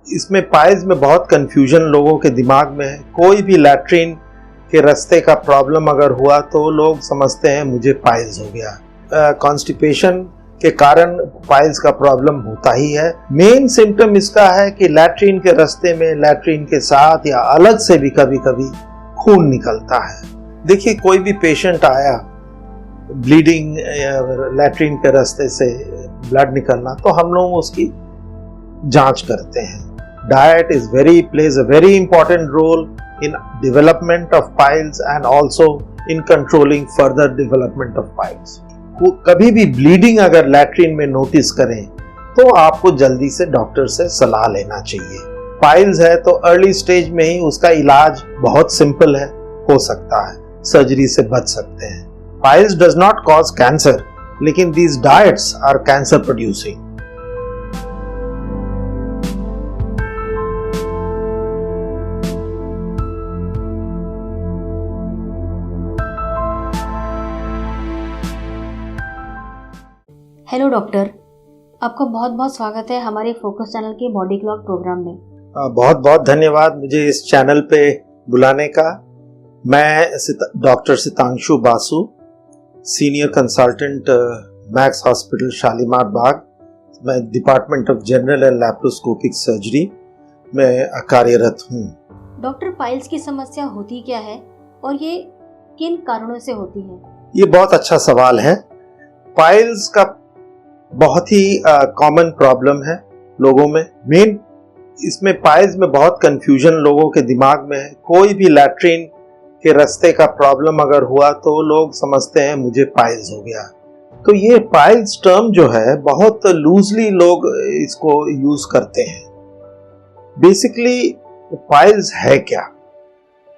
इसमें पाइल्स में बहुत कंफ्यूजन लोगों के दिमाग में है। कोई भी लैट्रिन के रास्ते का प्रॉब्लम अगर हुआ तो लोग समझते हैं मुझे पाइल्स हो गया। कॉन्स्टिपेशन के कारण पाइल्स का प्रॉब्लम होता ही है। मेन सिम्टम इसका है कि लैट्रिन के रास्ते में, लैट्रिन के साथ या अलग से भी कभी कभी खून निकलता है। देखिए, कोई भी पेशेंट आया ब्लीडिंग, लैट्रिन के रास्ते से ब्लड निकलना, तो हम लोग उसकी जांच करते हैं। Diet plays a very important role in development of piles and also in controlling further development of piles. कभी भी ब्लीडिंग अगर लैट्रिन में नोटिस करें तो आपको जल्दी से डॉक्टर से सलाह लेना चाहिए। पाइल्स है तो अर्ली स्टेज में ही उसका इलाज बहुत सिंपल है, हो सकता है, सर्जरी से बच सकते हैं। Piles does not cause cancer, लेकिन these diets are cancer producing. Hello doctor, आपका बहुत बहुत स्वागत है हमारे फोकस चैनल के बॉडी क्लॉक प्रोग्राम में। बहुत बहुत धन्यवाद मुझे इस चैनल पे बुलाने का। मैं doctor Sitanshu Basu, senior consultant Max hospital Shalimar Bagh, मैं department of general and laparoscopic surgery में कार्यरत हूँ। डॉक्टर, पाइल्स की समस्या होती क्या है और ये किन कारणों से होती है? ये बहुत अच्छा सवाल है। पाइल्स का बहुत ही कॉमन प्रॉब्लम है लोगों में। मेन इसमें पाइल्स में बहुत कंफ्यूजन लोगों के दिमाग में है। कोई भी लैट्रिन के रास्ते का प्रॉब्लम अगर हुआ तो लोग समझते हैं मुझे पाइल्स हो गया। तो ये पाइल्स टर्म जो है बहुत लूजली लोग इसको यूज करते हैं। बेसिकली पाइल्स है क्या?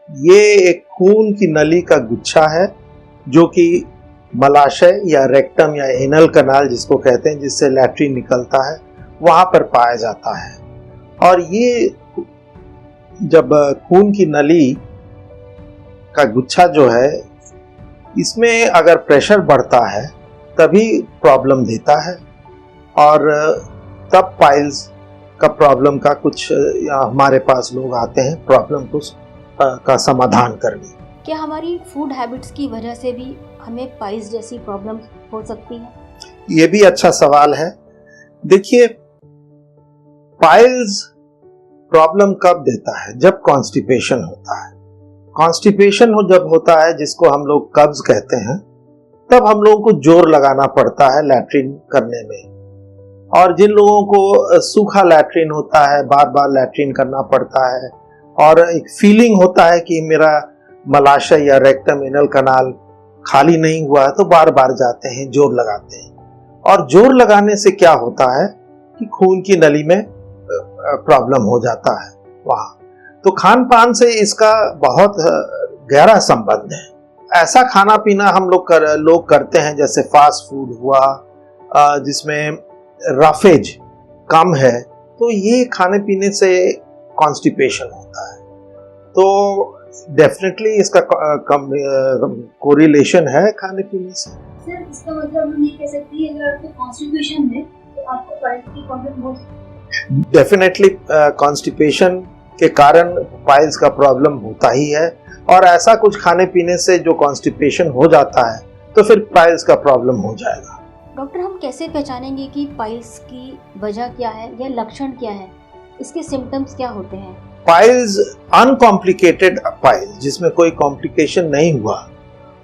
ये एक खून की नली का गुच्छा है जो कि मलाशय या रेक्टम या एनल कनाल जिसको कहते हैं, जिससे लैट्रिन निकलता है, वहां पर पाया जाता है। और ये जब खून की नली का गुच्छा जो है, इसमें अगर प्रेशर बढ़ता है तभी प्रॉब्लम देता है और तब पाइल्स का प्रॉब्लम का कुछ हमारे पास लोग आते हैं प्रॉब्लम को का समाधान करने। क्या हमारी फूड हैबिट्स की वजह से भी हमें पाइल्स जैसी प्रॉब्लम हो सकती है? ये भी अच्छा सवाल है। देखिए, पाइल्स प्रॉब्लम कब देता है? जब कॉन्स्टिपेशन होता है। कॉन्स्टिपेशन जब होता है, जिसको हम लोग कब्ज कहते हैं, तब हम लोगों को जोर लगाना पड़ता है लैट्रिन करने में। और जिन लोगों को सूखा लैट्रिन होता है, बार बार लैट्रिन करना पड़ता है और एक फीलिंग होता है कि मेरा मलाशय या रेक्टम एनल कनाल खाली नहीं हुआ है, तो बार बार जाते हैं, जोर लगाते हैं। और जोर लगाने से क्या होता है कि खून की नली में प्रॉब्लम हो जाता है वहां। तो खान पान से इसका बहुत गहरा संबंध है। ऐसा खाना पीना हम लोग करते हैं जैसे फास्ट फूड हुआ, जिसमेम रफेज कम है, तो ये खाने पीने से कॉन्स्टिपेशन होता है। तो डेफिनेटली इसका कोरिलेशन है खाने पीने से। सर, इसका मतलब हम ये कह सकते हैं अगर आपको कॉन्स्टिपेशन है तो आपको पाइल्स की प्रॉब्लम हो सकती है। डेफिनेटली कॉन्स्टिपेशन के कारण पाइल्स का प्रॉब्लम होता ही है, और ऐसा कुछ खाने पीने से जो कॉन्स्टिपेशन हो जाता है तो फिर पाइल्स का प्रॉब्लम हो जाएगा। डॉक्टर, हम कैसे पहचानेंगे कि पाइल्स की वजह क्या है या लक्षण क्या है? इसके सिम्टम्स क्या होते हैं? पाइल्स अनकॉम्प्लिकेटेड पाइल्स, जिसमें कोई कॉम्प्लिकेशन नहीं हुआ,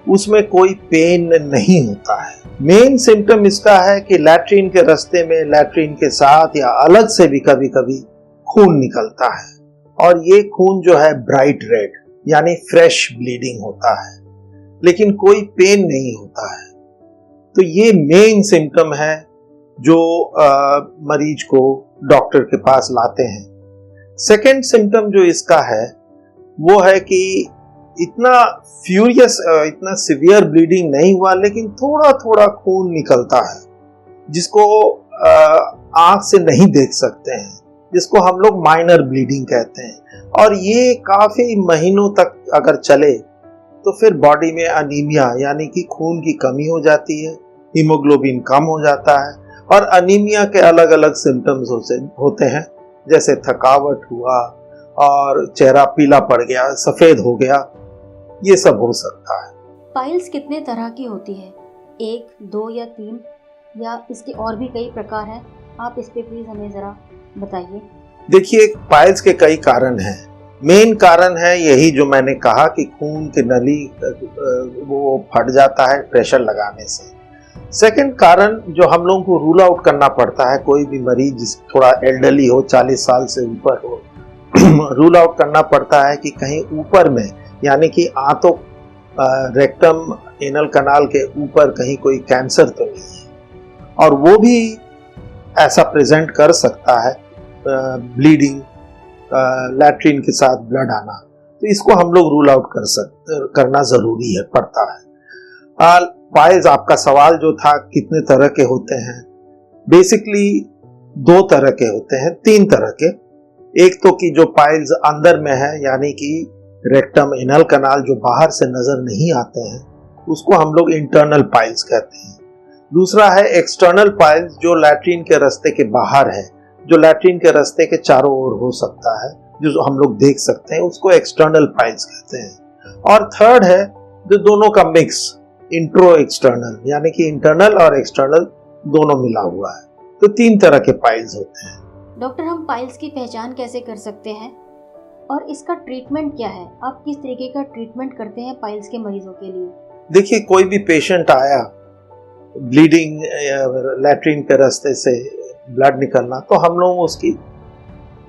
उसमें कोई पेन नहीं होता है। मेन सिम्टम इसका है कि लैट्रिन के रास्ते में, लैट्रिन के साथ या अलग से भी कभी कभी खून निकलता है, और ये खून जो है ब्राइट रेड यानी फ्रेश ब्लीडिंग होता है, लेकिन कोई पेन नहीं होता है। तो ये मेन सिम्टम है जो मरीज को डॉक्टर के पास लाते हैं। सेकेंड सिम्टम जो इसका है वो है कि इतना फ्यूरियस, इतना सिवियर ब्लीडिंग नहीं हुआ, लेकिन थोड़ा थोड़ा खून निकलता है, जिसको आंख से नहीं देख सकते हैं, जिसको हम लोग माइनर ब्लीडिंग कहते हैं। और ये काफी महीनों तक अगर चले तो फिर बॉडी में अनीमिया यानी कि खून की कमी हो जाती है, हीमोग्लोबिन कम हो जाता है, और अनीमिया के अलग अलग सिम्टम्स होते हैं, जैसे थकावट हुआ और चेहरा पीला पड़ गया, सफेद हो गया, ये सब हो सकता है। पाइल्स कितने तरह की होती है? 1, 2 या 3 या इसके और भी कई प्रकार हैं? आप इस पे प्लीज हमें जरा बताइए। देखिए, पाइल्स के कई कारण हैं। मेन कारण है यही जो मैंने कहा कि खून की नली वो फट जाता है प्रेशर लगाने से। सेकंड कारण जो हम लोगों को रूल आउट करना पड़ता है, कोई भी मरीज जिस थोड़ा एल्डरली हो, 40 साल से ऊपर हो, रूल आउट करना पड़ता है कि कहीं ऊपर में, यानी कि आंतों रेक्टम एनल कनाल के ऊपर कहीं कोई कैंसर तो नहीं है। और वो भी ऐसा प्रेजेंट कर सकता है, ब्लीडिंग, लैट्रिन के साथ ब्लड आना, तो इसको हम लोग रूल आउट करना जरूरी है, पड़ता है। पाइल्स, आपका सवाल जो था कितने तरह के होते हैं, बेसिकली 2 तरह के होते हैं, 3 तरह के। एक तो कि जो पाइल्स अंदर में है, यानी कि रेक्टम एनल कनाल जो बाहर से नजर नहीं आते हैं, उसको हम लोग इंटरनल पाइल्स कहते हैं। दूसरा है एक्सटर्नल पाइल्स जो लैट्रिन के रास्ते के बाहर है, जो लैट्रिन के रास्ते के चारों ओर हो सकता है, जो हम लोग देख सकते हैं, उसको एक्सटर्नल पाइल्स कहते हैं। और थर्ड है जो दोनों का मिक्स, इंट्रो एक्सटर्नल, यानी कि इंटरनल और एक्सटर्नल दोनों मिला हुआ है। तो 3 तरह के पाइल्स होते हैं। डॉक्टर, हम पाइल्स की पहचान कैसे कर सकते हैं और इसका ट्रीटमेंट क्या है? आप किस तरीके का ट्रीटमेंट करते हैं पाइल्स के मरीजों के लिए? देखिए, कोई भी पेशेंट आया, ब्लीडिंग, लैट्रिन के रास्ते से ब्लड निकलना, तो हम लोग उसकी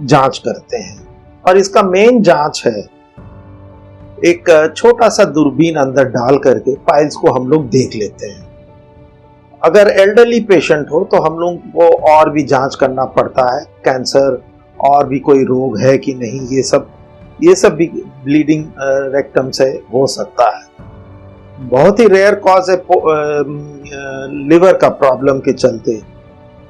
जांच करते हैं। और इसका मेन जांच है, एक छोटा सा दूरबीन अंदर डाल करके पाइल्स को हम लोग देख लेते हैं। अगर एल्डरली पेशेंट हो तो हम लोग को और भी जांच करना पड़ता है, कैंसर और भी कोई रोग है कि नहीं, ये सब भी ब्लीडिंग रेक्टम से हो सकता है। बहुत ही रेयर कॉज है लिवर का प्रॉब्लम के चलते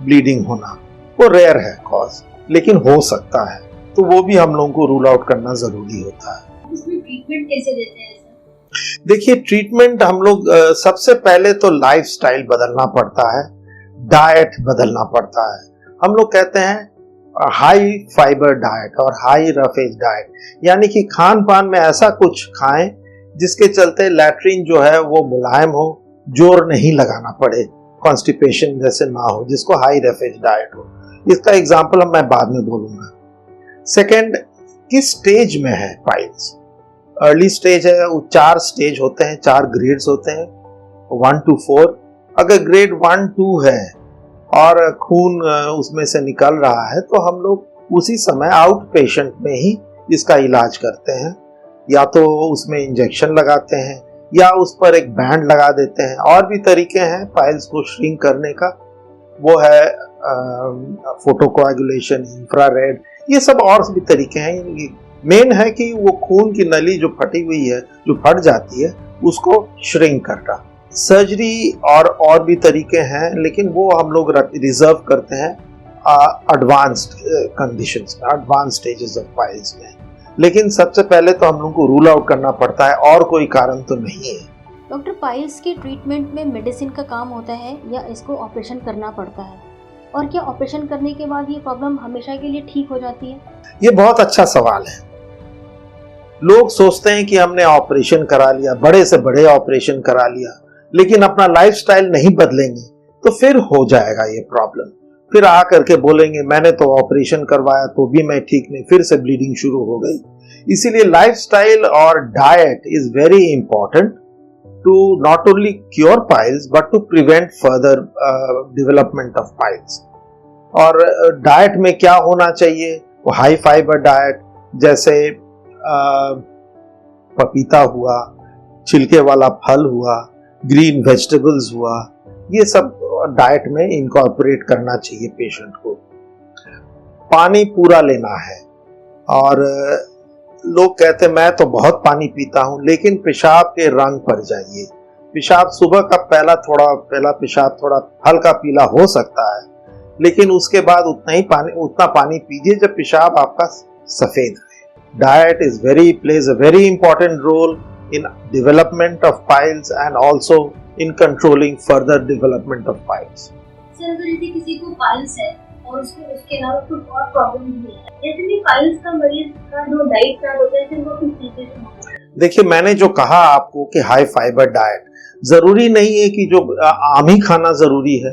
ब्लीडिंग होना, वो रेयर है कॉज, लेकिन हो सकता है, तो वो भी हम लोगों को रूल आउट करना जरूरी होता है। इसमें ट्रीटमेंट कैसे देते हैं सर? देखिए, ट्रीटमेंट हम लोग सबसे पहले तो लाइफस्टाइल बदलना पड़ता है, डाइट बदलना पड़ता है। हम लोग कहते हैं हाई फाइबर डाइट और हाई रफेज डाइट, यानी कि खान पान में ऐसा कुछ खाएं जिसके चलते लैट्रिन जो है वो मुलायम हो, जोर नहीं लगाना पड़े, कॉन्स्टिपेशन जैसे ना हो, जिसको हाई रफेज डाइट हो। इसका एग्जाम्पल मैं बाद में बोलूंगा। सेकेंड, किस स्टेज में है पाइल्स? अर्ली स्टेज है, 4 स्टेज होते हैं, 4 ग्रेड्स होते हैं, 1 to 4। अगर ग्रेड 1-2 है और खून उसमें से निकल रहा है, तो हम लोग उसी समय आउट पेशेंट में ही इसका इलाज करते हैं। या तो उसमें इंजेक्शन लगाते हैं या उस पर एक बैंड लगा देते हैं। और भी तरीके हैं पाइल्स को श्रिंक करने का, वो है फोटोकोएगुलेशन, इंफ्रारेड, ये सब और भी तरीके हैं। मेन है कि वो खून की नली जो फटी हुई है, जो फट जाती है, उसको श्रिंक करना। सर्जरी और भी तरीके हैं, लेकिन वो हम लोग रिजर्व करते हैं एडवांस्ड कंडीशंस में, एडवांस स्टेजेस ऑफ पाइल्स में। लेकिन सबसे पहले तो हम लोग को रूल आउट करना पड़ता है, और कोई कारण तो नहीं है। डॉक्टर, पाइल्स के ट्रीटमेंट में मेडिसिन का काम होता है या इसको ऑपरेशन करना पड़ता है? और क्या ऑपरेशन करने के बाद ये प्रॉब्लम हमेशा के लिए ठीक हो जाती है? ये बहुत अच्छा सवाल है। लोग सोचते हैं कि हमने ऑपरेशन करा लिया, बड़े से बड़े ऑपरेशन करा लिया, लेकिन अपना लाइफस्टाइल नहीं बदलेंगे तो फिर हो जाएगा ये प्रॉब्लम। फिर आ करके बोलेंगे मैंने तो ऑपरेशन करवाया तो भी मैं ठीक नहीं, फिर से ब्लीडिंग शुरू हो गई। इसीलिए लाइफस्टाइल और diet is very important to not only cure piles but to prevent further development of piles. और डाइट में क्या होना चाहिए? वो हाई फाइबर डाइट, जैसे पपीता हुआ, छिलके वाला फल हुआ, ग्रीन वेजिटेबल्स हुआ, ये सब डाइट में इनकॉर्पोरेट करना चाहिए पेशेंट को। पानी पूरा लेना है। और लोग कहते हैं मैं तो बहुत पानी पीता हूं, लेकिन पेशाब के रंग पर जाइए। पेशाब सुबह का पहला पेशाब थोड़ा हल्का पीला हो सकता है, लेकिन उसके बाद उतना पानी पीजिए जब पेशाब आपका सफेद है। Diet plays a very important role in development of piles and also in controlling further development of piles. Sir, अगर यदि किसी को पाइल्स है और उसके अलावा कुछ और प्रॉब्लम भी है। जैसे कि पाइल्स का मरीज का जो डाइट चार्ट होता है वो किस तरीके से होता है? देखिए, मैंने जो कहा आपको कि हाई फाइबर डाइट, जरूरी नहीं है कि जो आम ही खाना जरूरी है,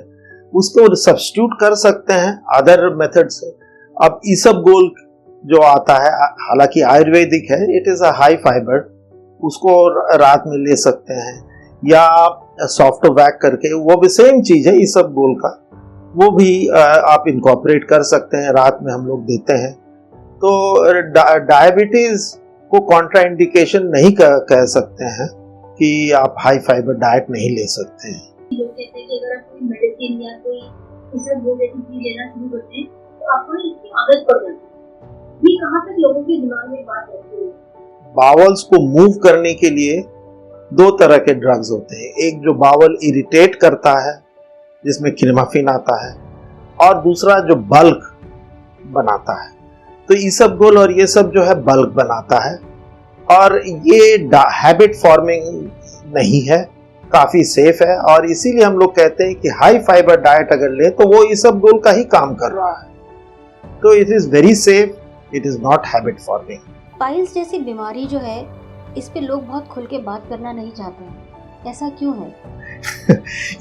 उसको सब्स्टिट्यूट कर सकते हैं अदर मेथड से। अब इसबगोल जो आता है, हालांकि आयुर्वेदिक है, it is a high fibre, उसको रात में ले सकते हैं। या सॉफ्ट वैक करके, वो भी सेम चीज है इसबगोल का, वो भी आप इनकॉर्पोरेट कर सकते हैं, रात में हम लोग देते हैं। तो डायबिटीज को कॉन्ट्राइंडिकेशन नहीं कह सकते हैं कि आप हाई फाइबर डाइट नहीं ले सकते हैं। लोग कहते हैं कि अगर आप कोई मेडिसिन या कोई इसबगोल जैसी चीज लेना शुरू करते हैं तो आपको इसकी आदत पड़ जाती है। ये कहाँ तक लोगों के दिमाग में बात रहती है? बावल्स को मूव करने के लिए दो तरह के ड्रग्स होते हैं। एक जो बावल इरिटेट करता है, जिसमें क्रिमाफिन आता है, और दूसरा जो बल्क बनाता है। तो इसबगोल और ये सब जो है बल्क बनाता है, और ये हैबिट फॉर्मिंग नहीं है, काफी सेफ है। और इसीलिए हम लोग कहते हैं कि हाई फाइबर डाइट अगर ले तो वो इसबगोल का ही काम कर रहा है। तो it is very safe, it is not habit forming. Piles जैसी बीमारी जो है, इस पे लोग बहुत खुल के बात करना नहीं चाहते हैं, ऐसा क्यों है?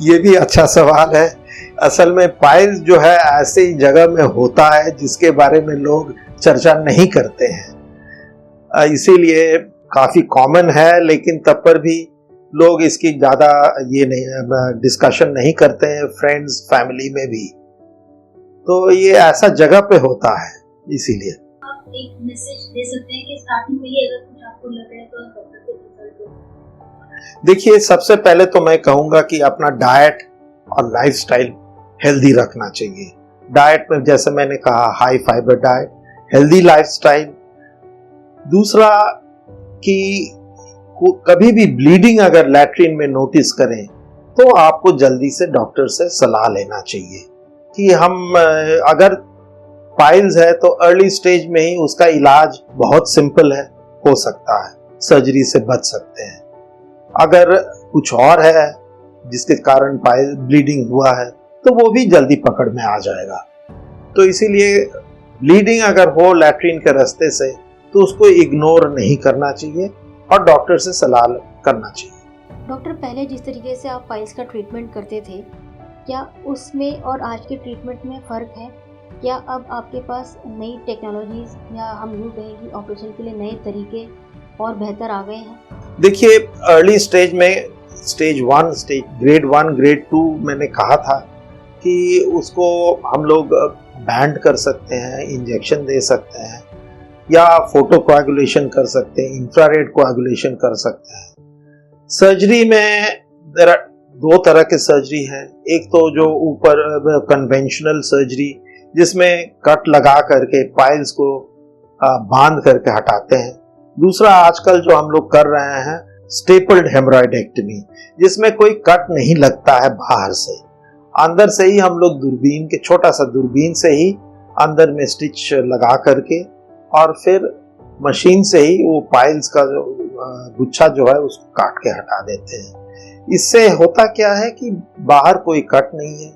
ये भी अच्छा सवाल है। असल में पाइल्स जो है ऐसी जगह में होता है जिसके बारे में लोग चर्चा नहीं करते हैं, इसीलिए काफी कॉमन है, लेकिन तब पर भी लोग इसकी ज्यादा ये नहीं डिस्कशन नहीं करते हैं, फ्रेंड्स फैमिली में भी। तो ये ऐसा जगह पे होता है, इसीलिए। आप एक मैसेज दे सकते हैं कि स्टार्टिंग में ही अगर कुछ आपको लग रहा है तो आप डॉक्टर से कंसल्ट करें। देखिए, सबसे पहले तो मैं कहूंगा कि अपना डाइट और लाइफस्टाइल हेल्दी रखना चाहिए। डाइट में जैसे मैंने कहा, high fibre diet, healthy lifestyle. दूसरा कि कभी भी ब्लीडिंग अगर लैट्रिन में नोटिस करें तो आपको जल्दी से डॉक्टर से सलाह लेना चाहिए कि हम अगर पाइल्स है तो अर्ली स्टेज में ही उसका इलाज बहुत सिंपल है, हो सकता है, सर्जरी से बच सकते हैं। अगर कुछ और है जिसके कारण पाइल ब्लीडिंग हुआ है तो वो भी जल्दी पकड़ में आ जाएगा। तो इसीलिए ब्लीडिंग अगर हो लैट्रिन के रास्ते से तो उसको इग्नोर नहीं करना चाहिए और डॉक्टर से सलाह करना चाहिए। डॉक्टर, पहले जिस तरीके से आप पाइल्स का ट्रीटमेंट करते थे, क्या उसमें और आज के ट्रीटमेंट में फ़र्क है? क्या अब आपके पास नई टेक्नोलॉजीज या हम यूँ कहें कि ऑपरेशन के लिए नए तरीके और बेहतर आ गए हैं? देखिए, अर्ली स्टेज में स्टेज 1, स्टेज ग्रेड 1, ग्रेड 2 मैंने कहा था कि उसको हम लोग बैंड कर सकते हैं, इंजेक्शन दे सकते हैं, या फोटो कोआगुलेशन कर सकते हैं, इंफ्रारेड कोआगुलेशन कर सकते हैं। सर्जरी में दो तरह के सर्जरी हैं। एक तो जो ऊपर कन्वेंशनल सर्जरी, जिसमें कट लगा करके पाइल्स को बांध करके हटाते हैं। दूसरा आजकल जो हम लोग कर रहे हैं, स्टेपल्ड हेमरॉइडेक्टमी, जिसमें कोई कट नहीं लगता है बाहर से, अंदर से ही हम लोग दूरबीन के, छोटा सा दूरबीन से ही अंदर में स्टिच लगा करके और फिर मशीन से ही वो पाइल्स का जो गुच्छा जो है उसको काट के हटा देते हैं। इससे होता क्या है कि बाहर कोई कट नहीं है,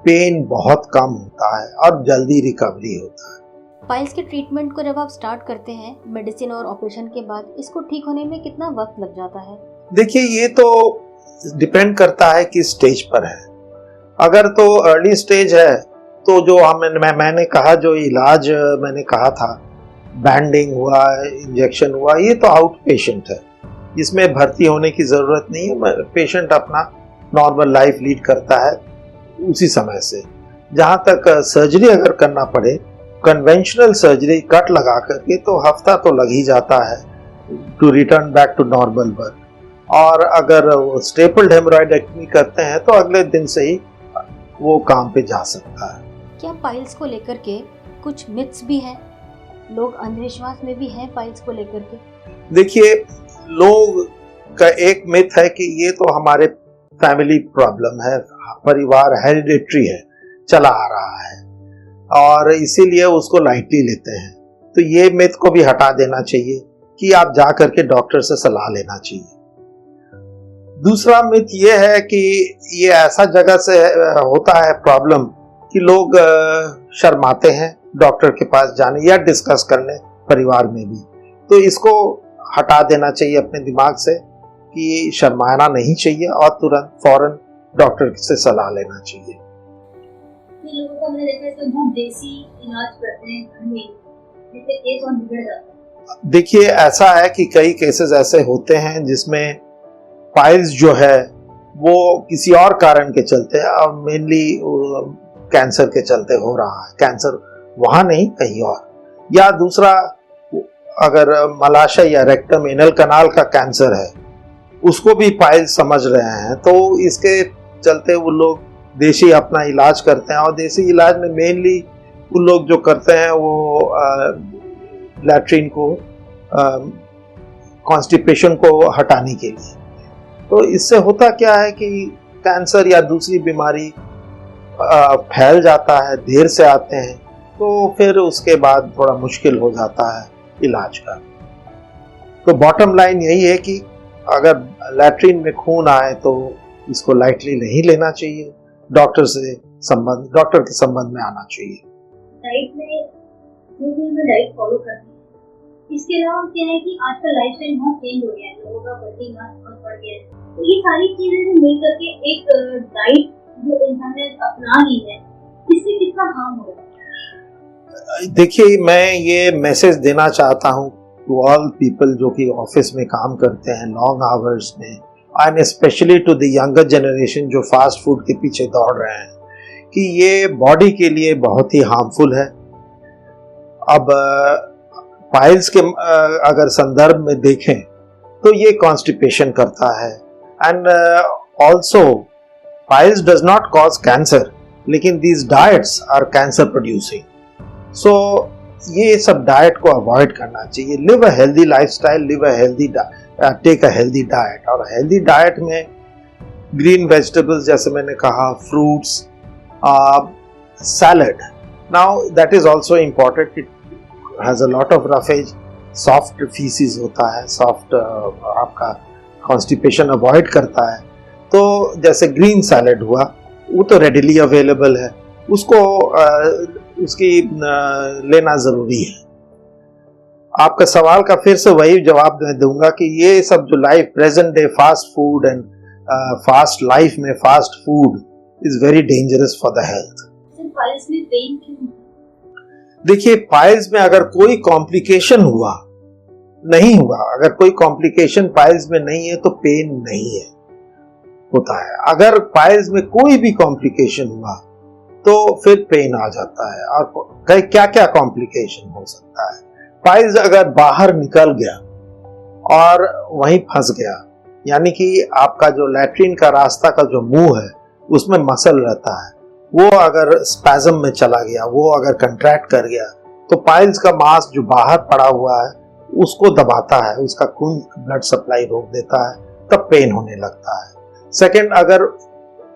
पेन बहुत कम होता है और जल्दी रिकवरी होता है। पाइल्स के ट्रीटमेंट को जब आप स्टार्ट करते हैं मेडिसिन और ऑपरेशन के बाद, इसको ठीक होने में कितना वक्त लग जाता है? देखिए, ये तो डिपेंड करता है कि स्टेज पर है। अगर तो अर्ली स्टेज है तो जो मैंने कहा, जो इलाज मैंने कहा था, बैंडिंग हुआ, इंजेक्शन हुआ, ये तो आउट पेशेंट है, इसमें भर्ती होने की ज़रूरत नहीं है। पेशेंट अपना नॉर्मल लाइफ लीड करता है उसी समय से। जहाँ तक सर्जरी अगर करना पड़े, कन्वेंशनल सर्जरी कट लगा करके, तो हफ्ता तो लग ही जाता है to return back to normal work. और अगर स्टेपल्ड हेमरॉइडेक्टमी करते हैं तो अगले दिन से ही वो काम पे जा सकता है। क्या पाइल्स को लेकर के कुछ मिथ्स भी हैं? लोग अंधविश्वास में भी हैं पाइल्स को लेकर के? देखिए, लोग का एक मिथ है कि ये तो हमारे फैमिली प्रॉब्लम है, परिवार हेरिडिटरी है, चला आ रहा है, और इसीलिए उसको लाइटली लेते हैं। तो ये मिथ को भी हटा देना चाहिए कि आप जा करके डॉक्टर से सलाह लेना चाहिए। दूसरा मिथ ये है कि ये ऐसा जगह से होता है प्रॉब्लम कि लोग शर्माते हैं डॉक्टर के पास जाने या डिस्कस करने परिवार में भी। तो इसको हटा देना चाहिए अपने दिमाग से कि शर्माना नहीं चाहिए और तुरंत फौरन डॉक्टर से सलाह लेना चाहिए। लोगों को मैंने देखा है कि बहुत देसी इलाज करते हैं घर में, जिससे केस और बिगड़ जाता है। देखिए, ऐसा है कि कई केसेस ऐसे होते हैं जिसमें पाइल्स जो है वो किसी और कारण के चलते और मेनली कैंसर के चलते हो रहा है। कैंसर वहां नहीं कहीं और, या दूसरा अगर मलाशय या रेक्टम एनल कनाल का कैंसर है उसको भी पाइल्स समझ रहे हैं, तो इसके चलते वो लोग देसी अपना इलाज करते हैं। और देसी इलाज में मेनली उन लोग जो करते हैं वो लैट्रिन को कॉन्स्टिपेशन को हटाने के लिए। तो इससे होता क्या है कि कैंसर या दूसरी बीमारी फैल जाता है, देर से आते हैं, तो फिर उसके बाद थोड़ा मुश्किल हो जाता है इलाज का। तो बॉटम लाइन यही है कि अगर लैट्रिन में खून आए तो इसको लाइटली नहीं लेना चाहिए, डॉक्टर के संबंध में आना चाहिए। डाइट में जो भी हमें डाइट फॉलो करनी है, इसके अलावा क्या है कि आजकल लाइफस्टाइल बहुत चेंज हो गया है, लोगों का बॉडी मास बहुत बढ़ गया है। तो ये सारी चीजें जो मिल करके एक डाइट जो इंसान ने अपना ली है, इससे कितना हार्म हो रहा है? देखिए, मैं ये मैसेज देना चाहता हूँ टू ऑल पीपल जो कि ऑफिस में काम करते हैं लॉन्ग आवर्स में, and specially to the younger generation जो फास्ट फूड के पीछे दौड़ रहे हैं, कि ये बॉडी के लिए बहुत ही हार्मफुल है। अब पाइल्स के अगर संदर्भ में देखें तो ये कॉन्स्टिपेशन करता है, and also piles does not cause cancer, लेकिन these diets are cancer producing. So ये सब डाइट को अवॉइड करना चाहिए। Live a healthy lifestyle, live a healthy take a healthy diet. और हेल्दी डाइट में ग्रीन वेजिटेबल्स जैसे मैंने कहा, fruits, salad, now that is also important, it has a lot of roughage, soft faeces होता है, soft आपका constipation avoid करता है। तो जैसे ग्रीन सैलड हुआ, वो तो रेडिली अवेलेबल है, उसको उसकी लेना जरूरी है। आपका सवाल का फिर से वही जवाब मैं दूंगा कि ये सब जो life present day fast food and fast life में fast food is very dangerous for the health. Piles में पेन क्यों? देखिए, पाइल्स में अगर कोई कॉम्प्लिकेशन हुआ नहीं हुआ, अगर कोई कॉम्प्लिकेशन पाइल्स में नहीं है तो पेन नहीं है होता है। अगर पाइल्स में कोई भी कॉम्प्लिकेशन हुआ तो फिर पेन आ जाता है। और क्या क्या कॉम्प्लिकेशन हो सकता है? पाइल्स अगर बाहर निकल गया और वहीं फंस गया, यानी कि आपका जो लैट्रिन का रास्ता का जो मुंह है उसमें मसल रहता है, वो अगर स्पैज्म में चला गया, वो अगर कंट्रैक्ट कर गया, तो पाइल्स का मांस जो बाहर पड़ा हुआ है उसको दबाता है, उसका खून ब्लड सप्लाई रोक देता है, तब पेन होने लगता है। सेकंड, अगर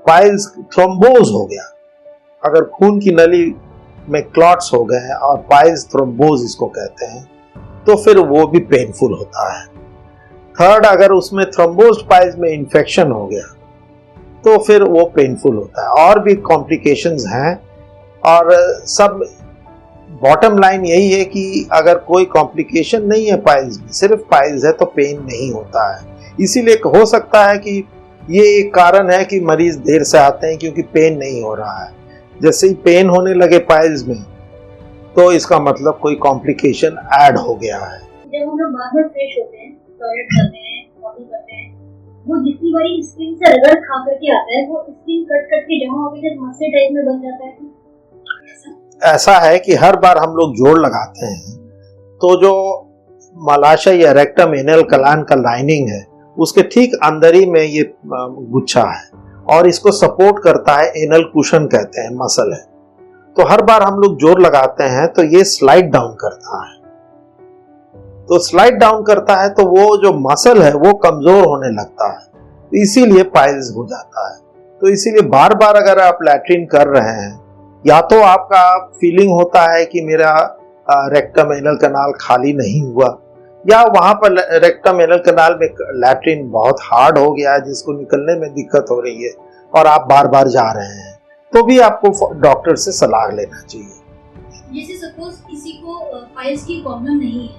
पाइल्स थ्रोम्बोज हो गया, अगर खून की नली में क्लॉट्स हो गए और पाइल्स थ्रोम्बोज इसको कहते हैं, तो फिर वो भी पेनफुल होता है। थर्ड, अगर उसमें थ्रोम्बोज पाइल्स में इंफेक्शन हो गया तो फिर वो पेनफुल होता है। और भी कॉम्प्लिकेशंस हैं, और सब बॉटम लाइन यही है कि अगर कोई कॉम्प्लिकेशन नहीं है पाइल्स में, सिर्फ पाइल्स है, तो पेन नहीं होता है। इसीलिए हो सकता है कि ये एक कारण है कि मरीज देर से आते हैं, क्योंकि पेन नहीं हो रहा है। जैसे ही पेन होने लगे पाइल्स में, तो इसका मतलब कोई कॉम्प्लिकेशन ऐड हो गया है। जब हम लोग बाहर फ्रेश होते हैं, टॉयलेट करते हैं, पॉटी करते हैं, वो जितनी बारी स्किन से रगड़ खा करके आता है, वो स्किन कट कट के जमा होकर जब मस्से टाइप में बन जाता है। ऐसा है कि हर बार हम लोग जोड़ लगाते हैं तो जो मलाशय या रेक्टम एनल कलान का लाइनिंग है उसके ठीक अंदर ही में ये गुच्छा है, और इसको सपोर्ट करता है एनल कुशन कहते हैं, मसल है। तो हर बार हम लोग जोर लगाते हैं तो ये स्लाइड डाउन करता है, तो स्लाइड डाउन करता है तो वो जो मसल है वो कमजोर होने लगता है, तो इसीलिए पाइल्स हो जाता है। तो इसीलिए बार बार अगर आप लैट्रिन कर रहे हैं, या तो आपका फीलिंग होता है कि मेरा रेक्टम एनल कनाल खाली नहीं हुआ, या वहां पर रेक्टम एनल कनाल में लैट्रिन बहुत हार्ड हो गया है जिसको निकलने में दिक्कत हो रही है और आप बार बार जा रहे हैं, तो भी आपको डॉक्टर से सलाह लेना चाहिए। जैसे सपोज किसी को पाइल्स की प्रॉब्लम नहीं है,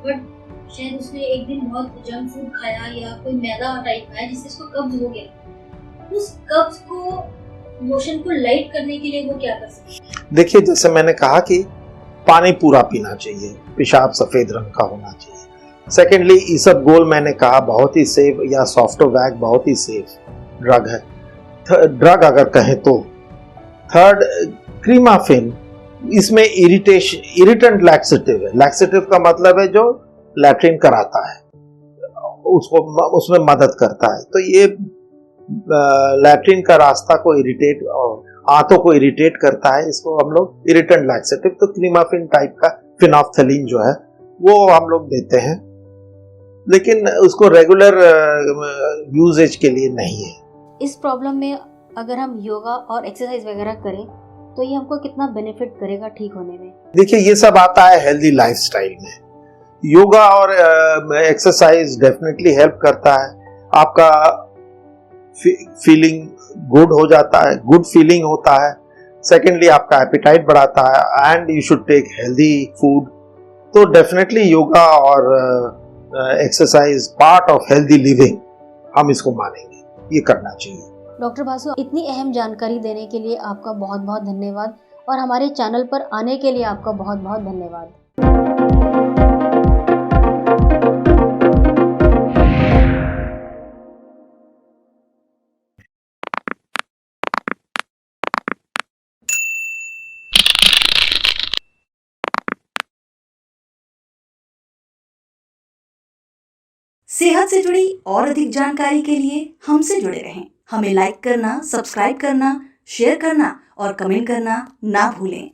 बट शायद उसने एक दिन बहुत जंक फूड खाया या कोई मैदा टाइप खाया जिससे उसको कब्ज हो गया, उस कब्ज को मोशन को लाइट करने के लिए वो क्या कर सकते हैं? देखिए, जैसे मैंने कहा कि पानी पूरा पीना चाहिए, पेशाब सफेद रंग का होना चाहिए। सेकेंडली, इसबगोल मैंने कहा बहुत ही सेफ, या सॉफ्टोवैग बहुत ही सेफ ड्रग है, ड्रग अगर कहें तो। थर्ड, क्रीमाफिन, इसमें इरिटेंट लैक्सेटिव है। लैक्सेटिव का मतलब है जो लैट्रिन कराता है, उसको उसमें मदद करता है। तो ये लैट्रिन का रास्ता को इरिटेट और आंतों को इरिटेट करता है, इसको हम लोग इरिटेंट लैक्सेटिव, तो क्रीमाफिन टाइप का फिनोफ्थलीन जो है वो हम लोग देते हैं, लेकिन उसको रेगुलर यूजेज के लिए नहीं है। इस प्रॉब्लम में अगर हम योगा और एक्सरसाइज वगैरह करें तो ये हमको कितना बेनिफिट करेगा ठीक होने में? देखिए, ये सब आता है हेल्दी लाइफस्टाइल में। योगा और एक्सरसाइज डेफिनेटली हेल्प करता है, आपका फीलिंग गुड हो जाता है, गुड फीलिंग होता है। सेकेंडली, आपका एपिटाइट बढ़ाता है and you should take healthy food. तो डेफिनेटली योगा और exercise part of healthy living, हम इसको मानेंगे, ये करना चाहिए। डॉक्टर बासु, इतनी अहम जानकारी देने के लिए आपका बहुत बहुत धन्यवाद, और हमारे चैनल पर आने के लिए आपका बहुत बहुत धन्यवाद। सेहत से जुड़ी और अधिक जानकारी के लिए हमसे जुड़े रहें। हमें लाइक करना, सब्सक्राइब करना, शेयर करना और कमेंट करना ना भूलें।